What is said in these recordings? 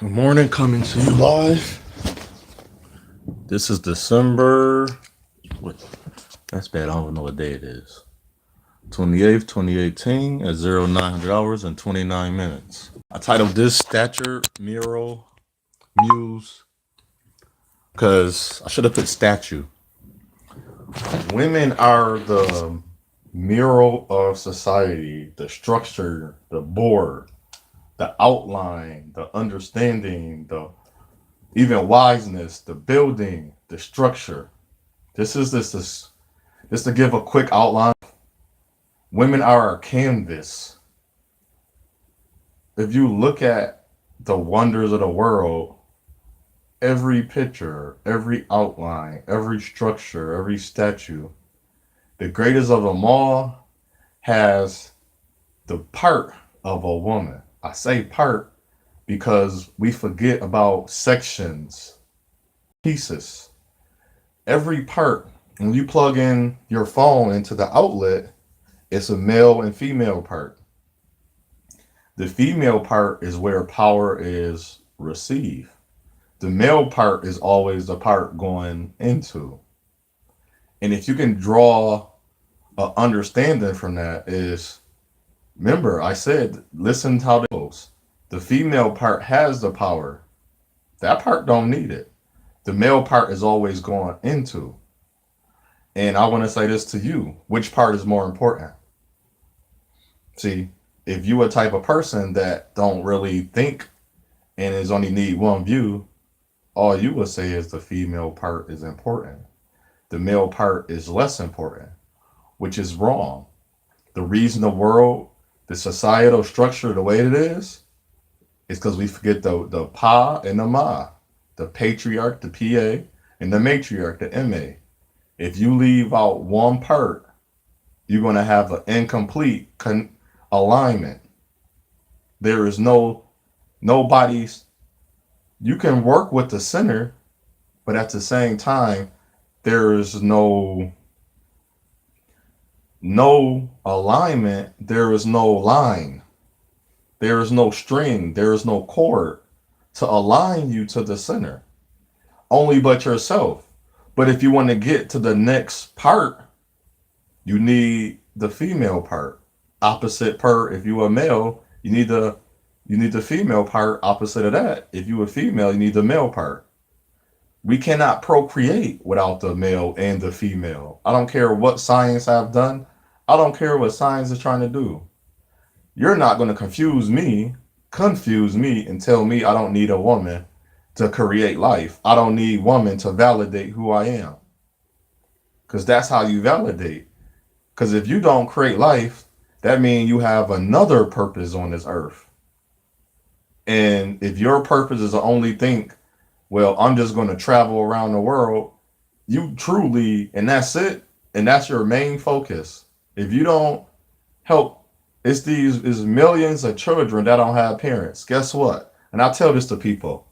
Good morning, coming to you live. This is December. What? That's bad. I don't even know what day it is. 28th, 2018 at 0900 hours and 29 minutes. I titled this Stature, Mural, Muse, because I should have put statue. Women are the mural of society, the structure, the board, the outline, the understanding, the even wiseness, the building, the structure. This just to give a quick outline. Women are a canvas. If you look at the wonders of the world, every picture, every outline, every structure, every statue, the greatest of them all has the part of a woman. I say part because we forget about sections, pieces. Every part, when you plug in your phone into the outlet, it's a male and female part. The female part is where power is received. The male part is always the part going into. And if you can draw a understanding from that is, remember I said, listen to how it goes. The female part has the power. That part don't need it. The male part is always going into. And I want to say this to you. Which part is more important? See, if you a type of person that don't really think and is only need one view, all you would say is the female part is important. The male part is less important, which is wrong. The reason the world, the societal structure the way it is because we forget the pa and the ma, the patriarch, the PA, and the matriarch, the MA. If you leave out one part, you're going to have an incomplete alignment. There is nobody's. You can work with the center, but at the same time, there is no alignment. There is no line. There is no string. There is no cord to align you to the center. Only but yourself. But if you want to get to the next part, you need the female part. Opposite part, if you a male, you need the female part. Opposite of that, if you a female, you need the male part. We cannot procreate without the male and the female. I don't care what science I've done. I don't care what science is trying to do. You're not going to confuse me and tell me I don't need a woman to create life. I don't need woman to validate who I am. Because that's how you validate. Because if you don't create life, that means you have another purpose on this earth. And if your purpose is to only think, well, I'm just going to travel around the world, you truly, and that's it, and that's your main focus. If you don't help, is millions of children that don't have parents. Guess what? And I tell this to people,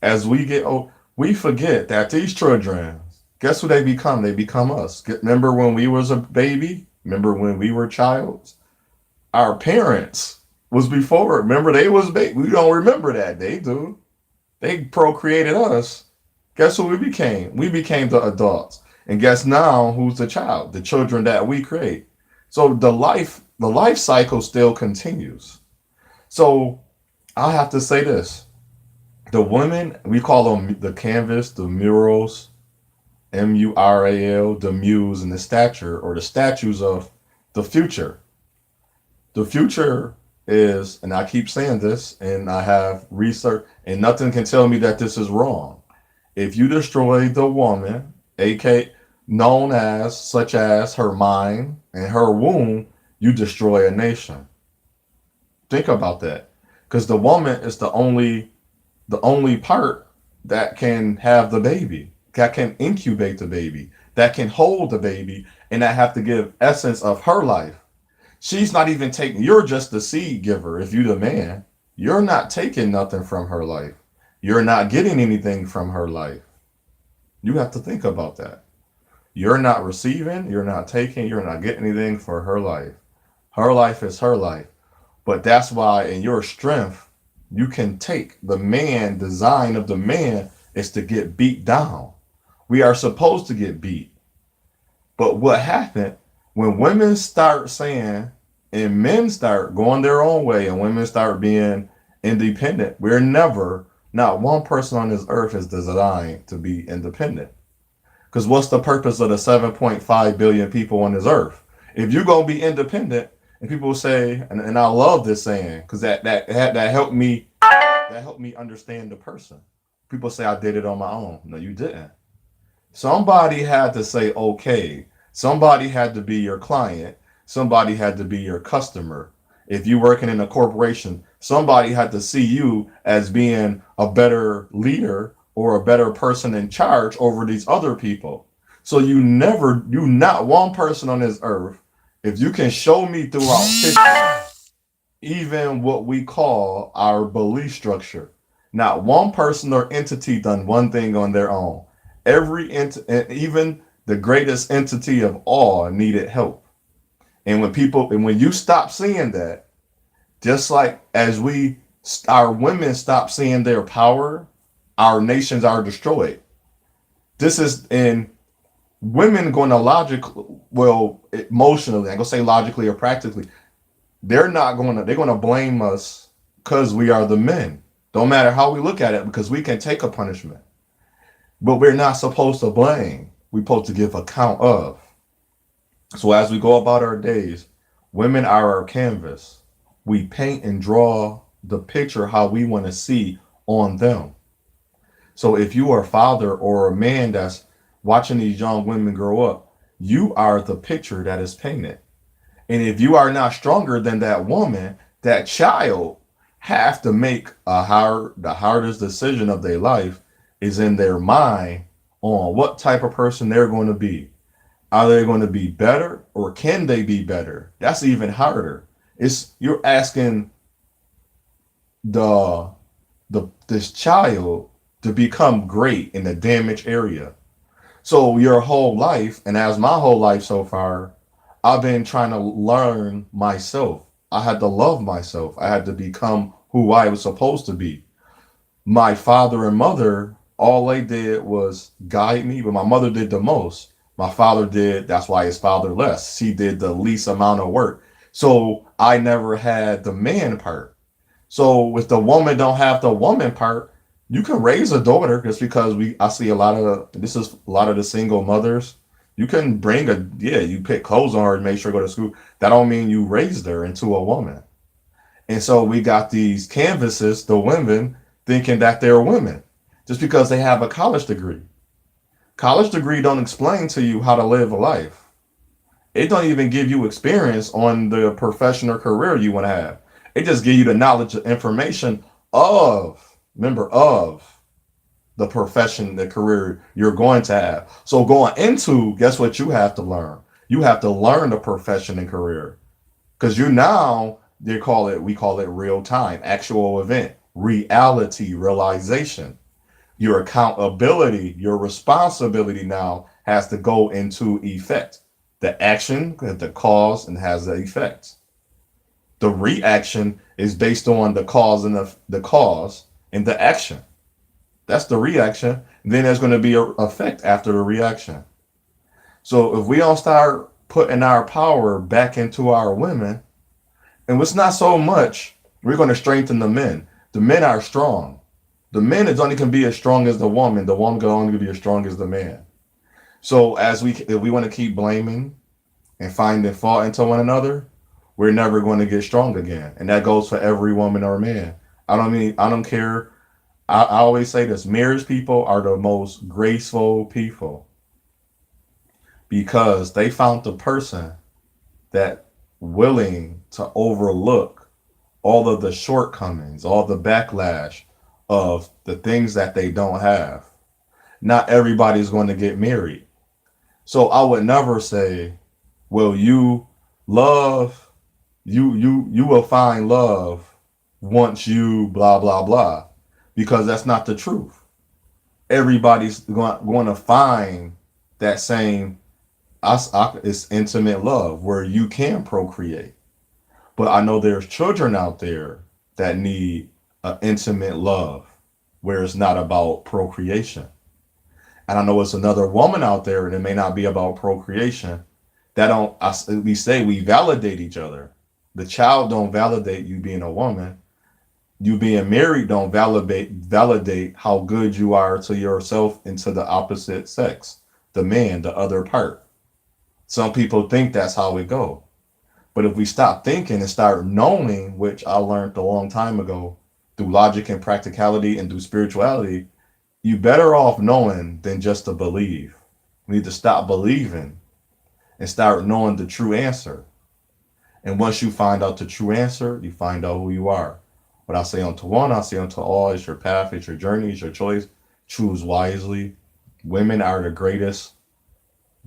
as we get old, we forget that these children, guess who they become? They become us. Remember when we was a baby? Remember when we were childs? Our parents was before. Remember they was baby. We don't remember that. They do. They procreated us. Guess who we became? We became the adults. And guess now who's the child? The children that we create. So the life cycle still continues. So I have to say this. The women, we call them the canvas, the murals, Mural, the muse, and the stature, or the statues of the future. The future is, and I keep saying this, and I have research, and nothing can tell me that this is wrong. If you destroy the woman, aka known as, such as her mind and her womb, you destroy a nation. Think about that, because the woman is the only part that can have the baby, that can incubate the baby, that can hold the baby, and that have to give essence of her life. She's not even taking, you're just the seed giver. If you the man, you're not taking nothing from her life. You're not getting anything from her life. You have to think about that. You're not receiving, you're not taking, you're not getting anything for her life. Her life is her life. But that's why in your strength, You can take the man, design of the man is to get beat down. We are supposed to get beat. But what happened when women start saying and men start going their own way and women start being independent? We're never, not one person on this earth is designed to be independent. Because what's the purpose of the 7.5 billion people on this earth? If you're going to be independent, and people say, and I love this saying because that helped me understand the person. People say I did it on my own. No, you didn't. Somebody had to say okay. Somebody had to be your client. Somebody had to be your customer. If you're working in a corporation, somebody had to see you as being a better leader or a better person in charge over these other people. So you not one person on this earth. If you can show me throughout history, even what we call our belief structure. Not one person or entity done one thing on their own. Even the greatest entity of all needed help. And when you stop seeing that, just like our women stop seeing their power, our nations are destroyed. This is in women going to emotionally, I'm going to say logically or practically, they're going to blame us because we are the men. Don't matter how we look at it because we can take a punishment. But we're not supposed to blame. We're supposed to give account of. So as we go about our days, women are our canvas. We paint and draw the picture how we want to see on them. So if you are a father or a man that's watching these young women grow up, you are the picture that is painted. And if you are not stronger than that woman, that child have to make the hardest decision of their life is in their mind on what type of person they're going to be. Are they going to be better or can they be better? That's even harder. You're asking this child to become great in a damaged area. So your whole life, and as my whole life so far, I've been trying to learn myself. I had to love myself. I had to become who I was supposed to be. My father and mother, all they did was guide me, but my mother did the most. My father did, that's why he's fatherless. She did the least amount of work. So I never had the man part. So if the woman don't have the woman part, you can raise a daughter just because I see this is a lot of the single mothers. You can you put clothes on her and make sure to go to school. That don't mean you raised her into a woman. And so we got these canvases, the women, thinking that they're women just because they have a college degree. College degree don't explain to you how to live a life. It don't even give you experience on the profession or career you want to have. It just give you the knowledge and information of the profession, the career you're going to have. So going into, guess what you have to learn? You have to learn the profession and career. Because we call it real time, actual event, reality, realization. Your accountability, your responsibility now has to go into effect. The action, the cause, and has the effect. The reaction is based on the cause and the cause and the action. That's the reaction. Then there's going to be an effect after the reaction. So if we don't start putting our power back into our women, and it's not so much, we're going to strengthen the men. The men are strong. The men is only can be as strong as the woman. The woman can only be as strong as the man. So if we want to keep blaming and finding fault into one another, we're never going to get strong again. And that goes for every woman or man. I don't care. I always say this, marriage people are the most graceful people because they found the person that willing to overlook all of the shortcomings, all the backlash of the things that they don't have. Not everybody's going to get married. So I would never say, well, you will find love once you blah, blah, blah, because that's not the truth. Everybody's going to find that same it's intimate love where you can procreate. But I know there's children out there that need an intimate love where it's not about procreation. And I know it's another woman out there, and it may not be about procreation. That don't we say we validate each other. The child don't validate you being a woman. You being married don't validate how good you are to yourself and to the opposite sex, the man, the other part. Some people think that's how it go. But if we stop thinking and start knowing, which I learned a long time ago through logic and practicality and through spirituality, you better off knowing than just to believe. We need to stop believing and start knowing the true answer. And once you find out the true answer, you find out who you are. What I say unto one, I say unto all, it's your path, it's your journey, it's your choice. Choose wisely. Women are the greatest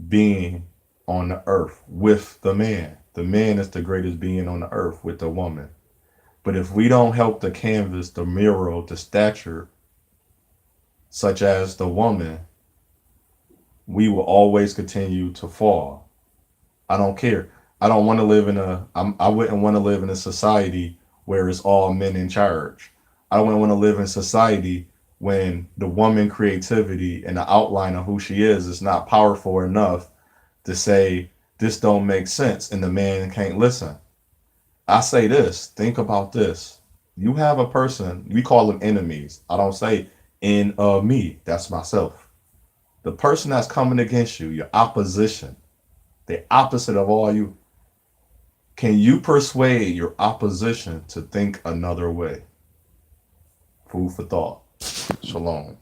being on the earth with the man. The man is the greatest being on the earth with the woman. But if we don't help the canvas, the mural, the stature, such as the woman, we will always continue to fall. I don't care. I don't want to live in I wouldn't want to live in a society where it's all men in charge. I wouldn't want to live in society when the woman creativity and the outline of who she is not powerful enough to say this don't make sense and the man can't listen. I say this, think about this. You have a person, we call them enemies. I don't say in me, that's myself. The person that's coming against you, your opposition, the opposite of all you, can you persuade your opposition to think another way? Food for thought. Shalom.